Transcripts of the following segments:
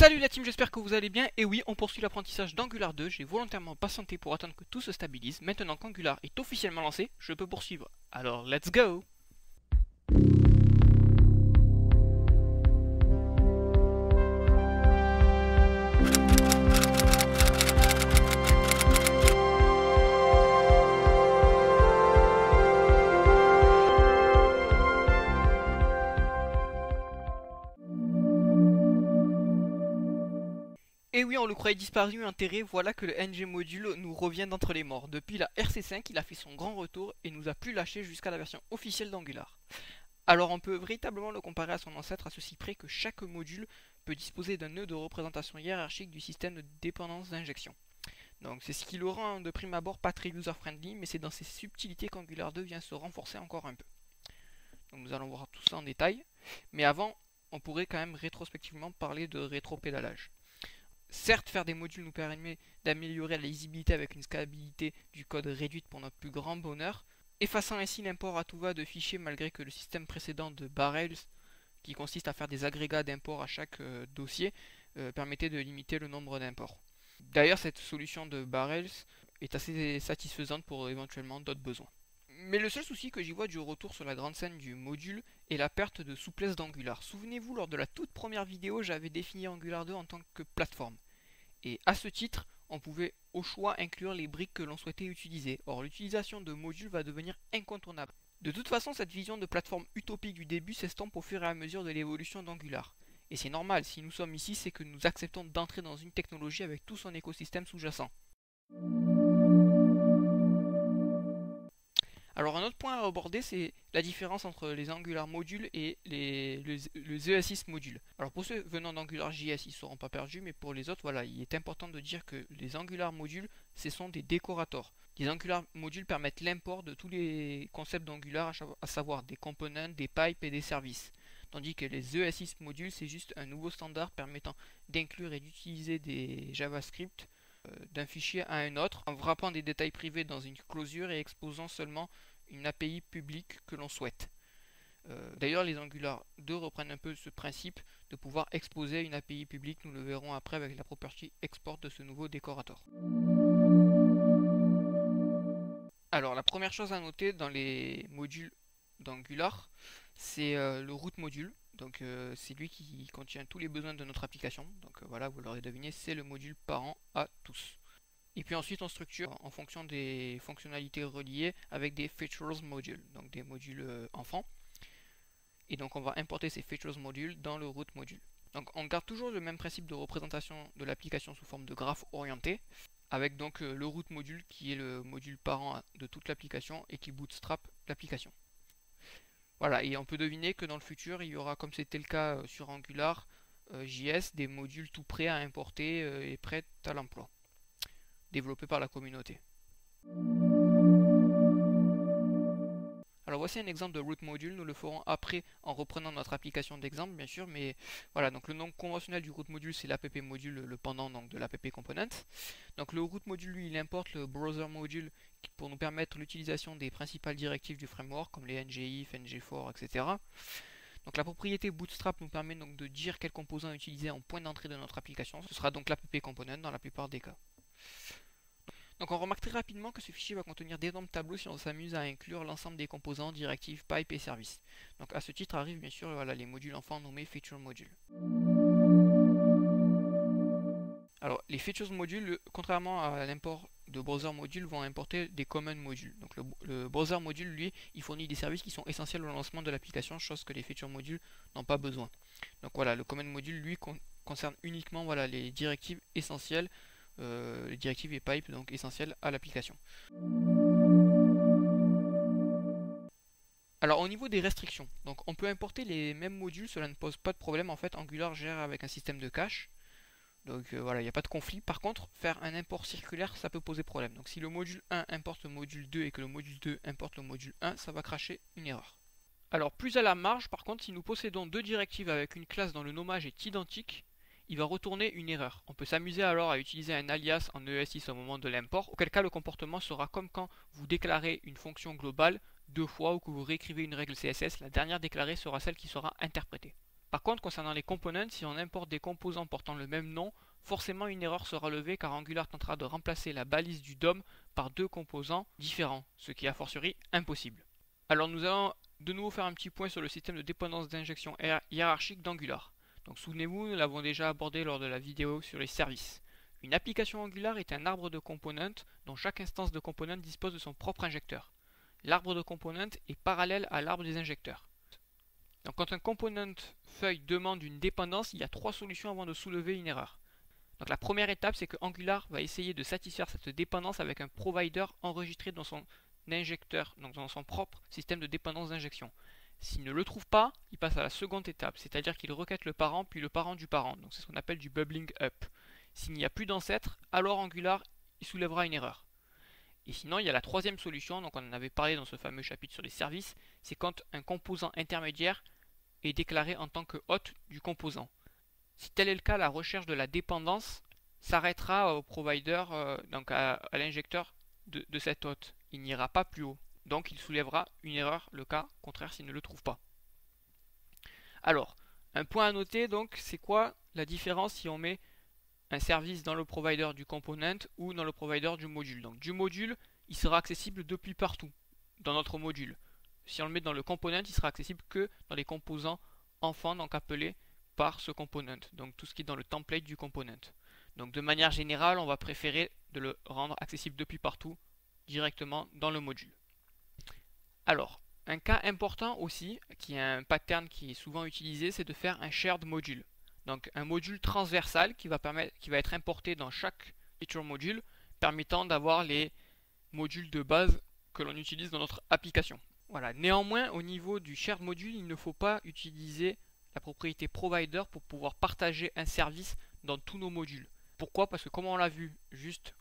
Salut la team, j'espère que vous allez bien. Et oui, on poursuit l'apprentissage d'Angular 2. J'ai volontairement patienté pour attendre que tout se stabilise. Maintenant qu'Angular est officiellement lancé, je peux poursuivre. Alors, let's go! Et oui, on le croyait disparu, enterré, voilà que le ng module nous revient d'entre les morts. Depuis la RC5, il a fait son grand retour et nous a plus lâché jusqu'à la version officielle d'Angular. Alors on peut véritablement le comparer à son ancêtre à ceci près que chaque module peut disposer d'un nœud de représentation hiérarchique du système de dépendance d'injection. Donc c'est ce qui le rend de prime abord pas très user-friendly, mais c'est dans ces subtilités qu'Angular 2 vient se renforcer encore un peu. Donc nous allons voir tout ça en détail, mais avant, on pourrait quand même rétrospectivement parler de rétropédalage. Certes, faire des modules nous permet d'améliorer la lisibilité avec une scalabilité du code réduite pour notre plus grand bonheur, effaçant ainsi l'import à tout va de fichiers malgré que le système précédent de Barrels, qui consiste à faire des agrégats d'import à chaque dossier, permettait de limiter le nombre d'imports. D'ailleurs, cette solution de Barrels est assez satisfaisante pour éventuellement d'autres besoins. Mais le seul souci que j'y vois du retour sur la grande scène du module est la perte de souplesse d'Angular. Souvenez-vous, lors de la toute première vidéo, j'avais défini Angular 2 en tant que plateforme. Et à ce titre, on pouvait au choix inclure les briques que l'on souhaitait utiliser. Or, l'utilisation de modules va devenir incontournable. De toute façon, cette vision de plateforme utopique du début s'estompe au fur et à mesure de l'évolution d'Angular. Et c'est normal, si nous sommes ici, c'est que nous acceptons d'entrer dans une technologie avec tout son écosystème sous-jacent. Alors un autre point à aborder, c'est la différence entre les Angular modules et le ZES6 module. Alors pour ceux venant d'AngularJS, ils ne seront pas perdus, mais pour les autres, voilà, il est important de dire que les Angular modules, ce sont des décorators. Les Angular modules permettent l'import de tous les concepts d'Angular, à savoir des components, des pipes et des services. Tandis que les ZES6 modules, c'est juste un nouveau standard permettant d'inclure et d'utiliser des JavaScript d'un fichier à un autre, en wrappant des détails privés dans une clausure et exposant seulement une API publique que l'on souhaite. D'ailleurs, les Angular 2 reprennent un peu ce principe de pouvoir exposer une API publique, nous le verrons après avec la property export de ce nouveau décorateur. Alors, la première chose à noter dans les modules d'Angular, c'est le root module. Donc c'est lui qui contient tous les besoins de notre application. Donc voilà, vous l'aurez deviné, c'est le module parent à tous. Et puis ensuite on structure en fonction des fonctionnalités reliées avec des features modules, donc des modules enfants. Et donc on va importer ces features modules dans le root module. Donc on garde toujours le même principe de représentation de l'application sous forme de graphe orienté, avec donc le root module qui est le module parent de toute l'application et qui bootstrap l'application. Voilà, et on peut deviner que dans le futur, il y aura, comme c'était le cas sur Angular JS, des modules tout prêts à importer et prêts à l'emploi, développés par la communauté. Alors voici un exemple de root module, nous le ferons après en reprenant notre application d'exemple bien sûr, mais voilà, donc le nom conventionnel du root module c'est l'app module, le pendant donc de l'app component. Donc le root module lui il importe le browser module pour nous permettre l'utilisation des principales directives du framework comme les ngif, ngFor, etc. Donc la propriété bootstrap nous permet donc de dire quel composant utiliser en point d'entrée de notre application, ce sera donc l'app component dans la plupart des cas. Donc on remarque très rapidement que ce fichier va contenir d'énormes tableaux si on s'amuse à inclure l'ensemble des composants, directives, pipes et services. Donc à ce titre arrivent bien sûr voilà, les modules enfants nommés feature modules. Alors les features modules, contrairement à l'import de browser module, vont importer des common modules. Donc le browser module, lui, il fournit des services qui sont essentiels au lancement de l'application, chose que les feature modules n'ont pas besoin. Donc voilà, le common module, lui, concerne uniquement voilà, les directives essentielles, les directives et pipes donc essentielles à l'application. Alors au niveau des restrictions, donc on peut importer les mêmes modules, cela ne pose pas de problème en fait, Angular gère avec un système de cache. Donc voilà, il n'y a pas de conflit. Par contre, faire un import circulaire, ça peut poser problème. Donc si le module 1 importe le module 2 et que le module 2 importe le module 1, ça va cracher une erreur. Alors plus à la marge, par contre, si nous possédons deux directives avec une classe dont le nommage est identique, il va retourner une erreur. On peut s'amuser alors à utiliser un alias en ES6 au moment de l'import, auquel cas le comportement sera comme quand vous déclarez une fonction globale deux fois ou que vous réécrivez une règle CSS, la dernière déclarée sera celle qui sera interprétée. Par contre, concernant les components, si on importe des composants portant le même nom, forcément une erreur sera levée car Angular tentera de remplacer la balise du DOM par deux composants différents, ce qui est a fortiori impossible. Alors nous allons de nouveau faire un petit point sur le système de dépendance d'injection hiérarchique d'Angular. Donc souvenez-vous, nous l'avons déjà abordé lors de la vidéo sur les services. Une application Angular est un arbre de components dont chaque instance de component dispose de son propre injecteur. L'arbre de components est parallèle à l'arbre des injecteurs. Donc quand un component feuille demande une dépendance, il y a trois solutions avant de soulever une erreur. Donc la première étape, c'est que Angular va essayer de satisfaire cette dépendance avec un provider enregistré dans son injecteur, donc dans son propre système de dépendance d'injection. S'il ne le trouve pas, il passe à la seconde étape, c'est-à-dire qu'il requête le parent puis le parent du parent. Donc c'est ce qu'on appelle du bubbling up. S'il n'y a plus d'ancêtre, alors Angular il soulèvera une erreur. Et sinon, il y a la troisième solution, donc on en avait parlé dans ce fameux chapitre sur les services, c'est quand un composant intermédiaire est déclaré en tant que hôte du composant. Si tel est le cas, la recherche de la dépendance s'arrêtera au provider, donc à l'injecteur de cet hôte. Il n'ira pas plus haut. Donc il soulèvera une erreur, le cas contraire s'il ne le trouve pas. Alors, un point à noter, donc, c'est quoi la différence si on met un service dans le provider du component ou dans le provider du module. Donc du module, il sera accessible depuis partout dans notre module. Si on le met dans le component, il sera accessible que dans les composants enfants, donc appelés par ce component. Donc tout ce qui est dans le template du component. Donc de manière générale, on va préférer de le rendre accessible depuis partout, directement dans le module. Alors, un cas important aussi, qui est un pattern qui est souvent utilisé, c'est de faire un shared module. Donc un module transversal qui va être importé dans chaque feature module, permettant d'avoir les modules de base que l'on utilise dans notre application. Voilà. Néanmoins, au niveau du shared module, il ne faut pas utiliser la propriété provider pour pouvoir partager un service dans tous nos modules. Pourquoi? Parce que comme on l'a vu juste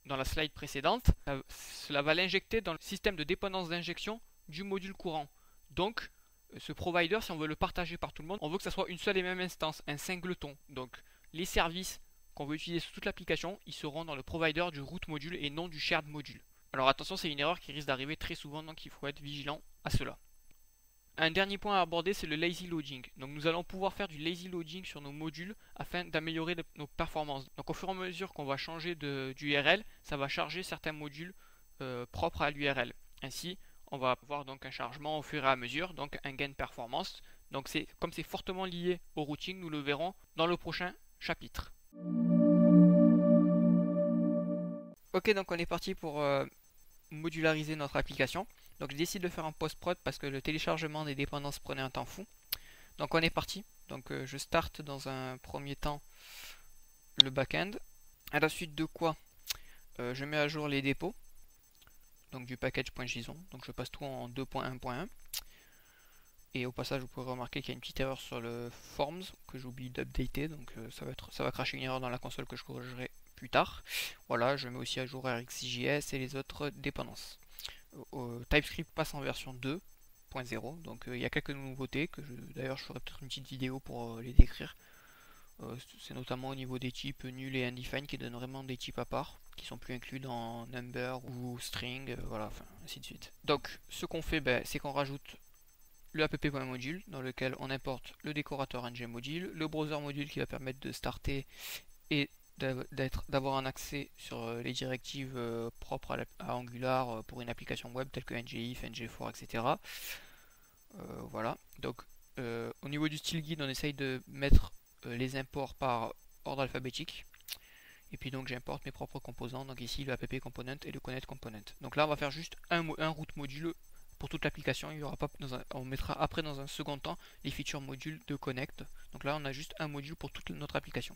dans la slide précédente, cela va l'injecter dans le système de dépendance d'injection du module courant. Donc, ce provider, si on veut le partager par tout le monde, on veut que ça soit une seule et même instance, un singleton. Donc les services qu'on veut utiliser sur toute l'application, ils seront dans le provider du root module et non du shared module. Alors attention, c'est une erreur qui risque d'arriver très souvent, donc il faut être vigilant à cela. Un dernier point à aborder, c'est le lazy loading. Donc nous allons pouvoir faire du lazy loading sur nos modules afin d'améliorer nos performances. Donc au fur et à mesure qu'on va changer d'URL, ça va charger certains modules propres à l'URL. Ainsi, on va avoir donc un chargement au fur et à mesure, donc un gain de performance. Donc comme c'est fortement lié au routing, nous le verrons dans le prochain chapitre. Ok, donc on est parti pour modulariser notre application. Donc je décide de faire un post-prod parce que le téléchargement des dépendances prenait un temps fou. Donc on est parti. Donc je starte dans un premier temps le back-end. À la suite de quoi je mets à jour les dépôts. Donc du package.json, donc je passe tout en 2.1.1. Et au passage, vous pourrez remarquer qu'il y a une petite erreur sur le forms que j'oublie d'updater, donc ça va cracher une erreur dans la console que je corrigerai plus tard. Voilà, je mets aussi à jour RxJS et les autres dépendances. TypeScript passe en version 2.0, donc il y a quelques nouveautés que d'ailleurs je ferai peut-être une petite vidéo pour les décrire. C'est notamment au niveau des types null et undefined qui donnent vraiment des types à part, qui sont plus inclus dans number ou string, voilà, enfin ainsi de suite. Donc ce qu'on fait, c'est qu'on rajoute le app.module dans lequel on importe le décorateur ngModule, le browser module qui va permettre de starter et d'avoir un accès sur les directives propres à Angular pour une application web telle que ngIf, ngFor, etc. Voilà, donc au niveau du style guide, on essaye de mettre les imports par ordre alphabétique. Et puis donc j'importe mes propres composants, donc ici le app component et le connect component. Donc là on va faire juste un root module pour toute l'application. Il y aura pas on mettra après dans un second temps les features modules de connect. Donc là on a juste un module pour toute notre application.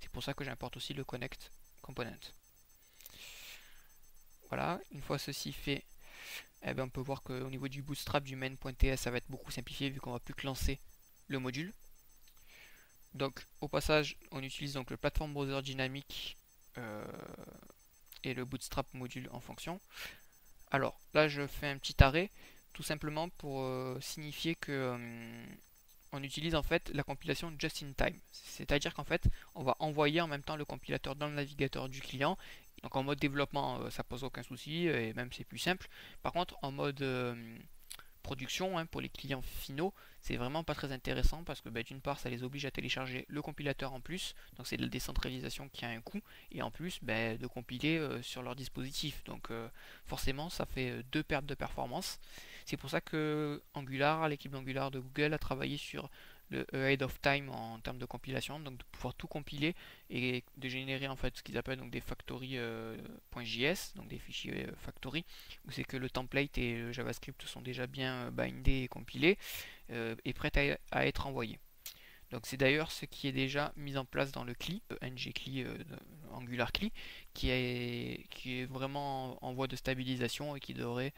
C'est pour ça que j'importe aussi le connect component. Voilà, une fois ceci fait, on peut voir qu'au niveau du bootstrap du main.ts ça va être beaucoup simplifié vu qu'on va plus que lancer le module. Donc au passage on utilise donc le platform browser dynamique et le bootstrap module en fonction. Alors là je fais un petit arrêt tout simplement pour signifier que on utilise en fait la compilation just in time. C'est-à-dire qu'en fait on va envoyer en même temps le compilateur dans le navigateur du client. Donc en mode développement ça pose aucun souci et même c'est plus simple. Par contre en mode production, hein, pour les clients finaux, c'est vraiment pas très intéressant parce que d'une part ça les oblige à télécharger le compilateur en plus, donc c'est de la décentralisation qui a un coût, et en plus de compiler sur leur dispositif, donc forcément ça fait deux pertes de performance. C'est pour ça que Angular, l'équipe d'Angular de Google a travaillé sur le ahead of time en termes de compilation, donc de pouvoir tout compiler et de générer en fait ce qu'ils appellent donc des factory.js, donc des fichiers factory, où c'est que le template et le JavaScript sont déjà bien bindés et compilés et prêts à être envoyés. Donc c'est d'ailleurs ce qui est déjà mis en place dans le CLI, ngCLI, Angular CLI, qui est vraiment en voie de stabilisation et qui devrait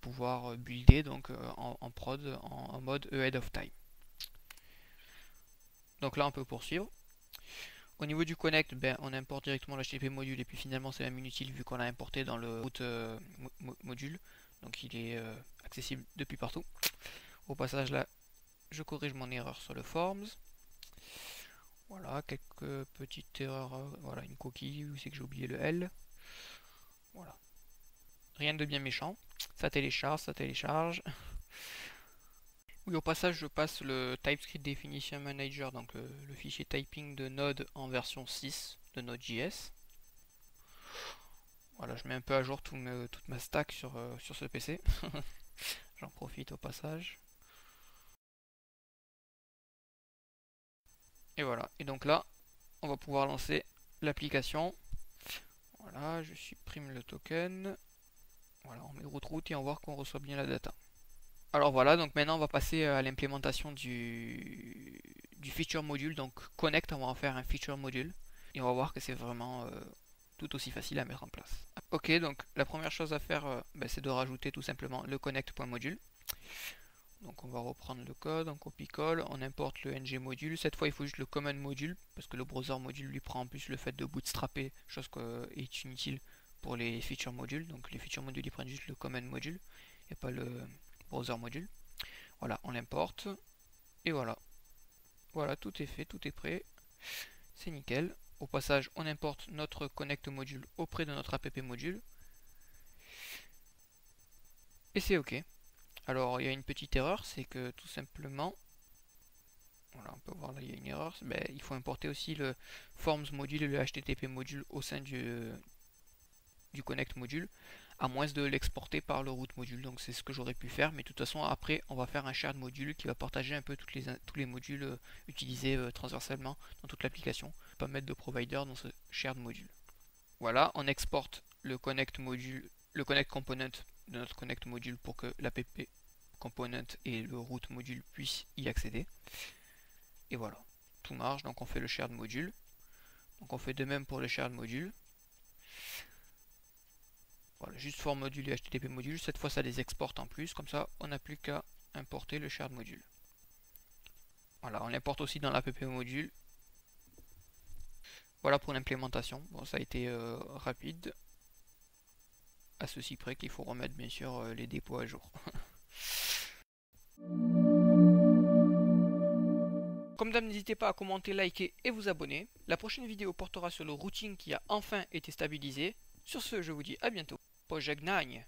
pouvoir builder donc en prod en mode ahead of time. Donc là on peut poursuivre. Au niveau du connect, on importe directement l'HTTP module et puis finalement c'est même inutile vu qu'on l'a importé dans le root module. Donc il est accessible depuis partout. Au passage là, je corrige mon erreur sur le forms. Voilà, quelques petites erreurs. Voilà, une coquille, où c'est que j'ai oublié le L. Voilà. Rien de bien méchant. Ça télécharge, ça télécharge. Oui, au passage, je passe le TypeScript Definition Manager, donc le fichier typing de Node en version 6 de Node.js. Voilà, je mets un peu à jour toute ma stack sur ce PC. J'en profite au passage. Et voilà, et donc là, on va pouvoir lancer l'application. Voilà, je supprime le token. Voilà, on met route et on va voir qu'on reçoit bien la data. Alors voilà, donc maintenant on va passer à l'implémentation du feature module. Donc connect, on va en faire un feature module. Et on va voir que c'est vraiment tout aussi facile à mettre en place. Ok, donc la première chose à faire, c'est de rajouter tout simplement le connect.module. Donc on va reprendre le code, on copie-colle, on importe le ng module. Cette fois il faut juste le common module, parce que le browser module lui prend en plus le fait de bootstrapper, chose qui est inutile pour les feature modules. Donc les feature modules ils prennent juste le common module, et pas le browser module. Voilà, on l'importe, et voilà. Voilà, tout est fait, tout est prêt, c'est nickel. Au passage, on importe notre connect module auprès de notre app module, et c'est ok. Alors il y a une petite erreur, c'est que tout simplement, voilà, on peut voir là il y a une erreur, il faut importer aussi le forms module et le http module au sein du connect module, à moins de l'exporter par le root module. Donc c'est ce que j'aurais pu faire, mais de toute façon après on va faire un shared module qui va partager un peu tous les modules utilisés transversalement dans toute l'application, pas mettre de provider dans ce shared module. Voilà, on exporte le connect module, le connect component de notre connect module pour que l'app component et le root module puissent y accéder. Et voilà, tout marche. Donc on fait le shared module. Donc on fait de même pour le shared module. Voilà, juste for module et http module. Cette fois ça les exporte en plus. Comme ça on n'a plus qu'à importer le shared module. Voilà, on l'importe aussi dans l'app module. Voilà pour l'implémentation. Bon, ça a été rapide. À ceci près qu'il faut remettre bien sûr les dépôts à jour. Comme d'hab, n'hésitez pas à commenter, liker et vous abonner. La prochaine vidéo portera sur le routing qui a enfin été stabilisé. Sur ce, je vous dis à bientôt. Pożegnanie.